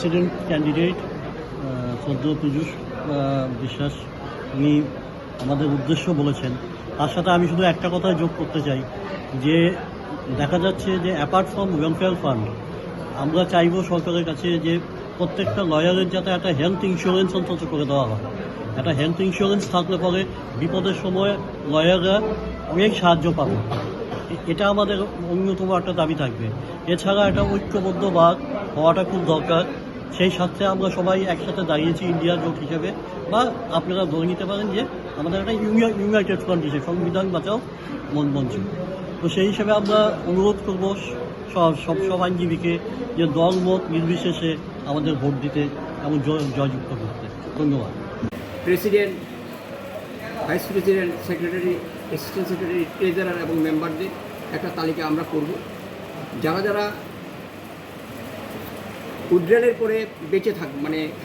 President candidate সদ্য পীযূষ বিশ্বাস উনি আমাদের উদ্দেশ্য বলেছেন। তার সাথে আমি শুধু একটা কথা যোগ করতে চাই যে দেখা যাচ্ছে যে অ্যাপার্ট ফ্রম ওয়েলফেয়ার ফান্ড আমরা চাইব সরকারের কাছে যে প্রত্যেকটা লয়ারের যাতে একটা হেলথ ইন্স্যুরেন্স অন্তত করে দেওয়া হয়। একটা হেলথ ইন্স্যুরেন্স থাকলে পরে বিপদের সময় লয়াররা অনেক সাহায্য পাবে। এটা আমাদের অন্যতম একটা দাবি থাকবে। এছাড়া একটা ঐক্যবদ্ধ বাদ হওয়াটা খুব দরকার। সেই সাথে আমরা সবাই একসাথে দাঁড়িয়েছি ইন্ডিয়া জোট হিসেবে, বা আপনারা ধরে নিতে পারেন যে আমাদের একটা ইউনাইটেড ফ্রন্ট হিসেবে সংবিধান বাঁচাও মঞ্চ। তো সেই হিসেবে আমরা অনুরোধ করব সব আইনজীবীকে যে দল মত নির্বিশেষে আমাদের ভোট দিতে এবং জয়যুক্ত করতে। ধন্যবাদ। President, vice president, secretary, assistant secretary, treasurer এবং মেম্বারদের একটা তালিকা আমরা করব। যারা যারা উইথড্রয়ালের পরে বেঁচে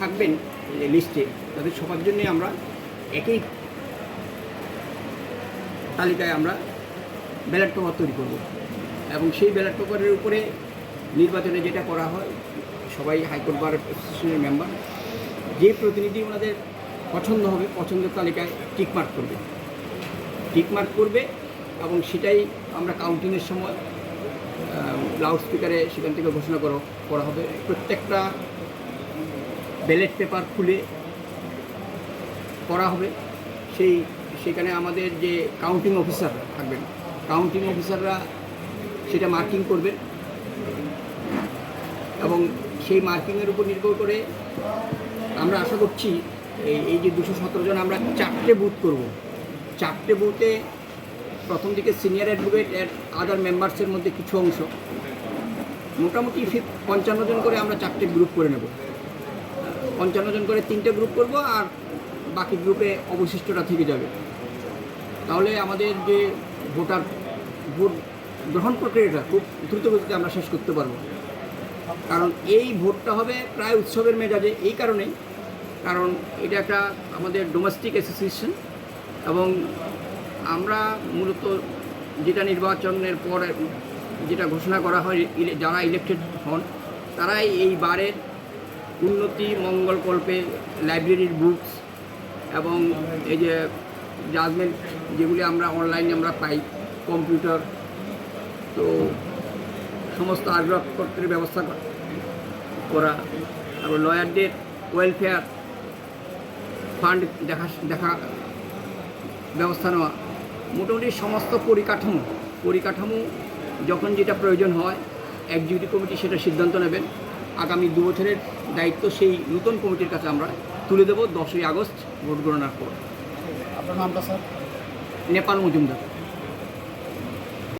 থাকবেন লিস্টে, তাদের সবার জন্যে আমরা একই তালিকায় আমরা ব্যালট পেপার তৈরি করব এবং সেই ব্যালট পেপারের উপরে নির্বাচনে যেটা করা হয়, সবাই হাইকোর্ট বার অ্যাসোসিয়েশনের মেম্বার যে প্রতিনিধি ওনাদের পছন্দ হবে পছন্দের তালিকায় টিকমার্ক করবে এবং সেটাই আমরা কাউন্টিংয়ের সময় লাউড স্পিকারে সেখান থেকে ঘোষণা করা হবে। প্রত্যেকটা ব্যালট পেপার খুলে করা হবে। সেখানে আমাদের যে কাউন্টিং অফিসার থাকবেন, কাউন্টিং অফিসাররা সেটা মার্কিং করবেন এবং সেই মার্কিংয়ের উপর নির্ভর করে আমরা আশা করছি এই যে 217 জন আমরা 4টে বুথ করব। 4টে বুথে প্রথম দিকে সিনিয়র অ্যাডভোকেট এর আদার মেম্বার্সের মধ্যে কিছু অংশ, মোটামুটি 55 জন করে আমরা 4টে গ্রুপ করে নেব। 55 জন করে 3টে গ্রুপ করব আর বাকি গ্রুপে অবশিষ্টটা থেকে যাবে। তাহলে আমাদের যে ভোট গ্রহণ প্রক্রিয়াটা খুব দ্রুত গতিতে আমরা শেষ করতে পারবো। কারণ এই ভোটটা হবে প্রায় উৎসবের মেজাজে, এই কারণেই কারণ এটা একটা আমাদের ডোমেস্টিক অ্যাসোসিয়েশন এবং আমরা মূলত যেটা নির্বাচনের পর যেটা ঘোষণা করা হয়, যারা ইলেক্টেড হন তারাই এই বারের উন্নতি মঙ্গলকল্পে লাইব্রেরির বুকস এবং এই যে জাজমেন্ট যেগুলি আমরা অনলাইনে আমরা পাই, কম্পিউটার, তো সমস্ত আসবাবপত্রের ব্যবস্থা করা, তারপর লয়ারদের ওয়েলফেয়ার ফান্ড দেখা ব্যবস্থা নেওয়া, মোটামুটি সমস্ত পরিকাঠামো যখন যেটা প্রয়োজন হয় এক্সিকিউটিভ কমিটি সেটা সিদ্ধান্ত নেবেন। আগামী 2 বছরের দায়িত্ব সেই নতুন কমিটির কাছে আমরা তুলে দেব 10ই আগস্ট ভোট গণনার পর। আপনার নামটা স্যার? নেপাল মজুমদার।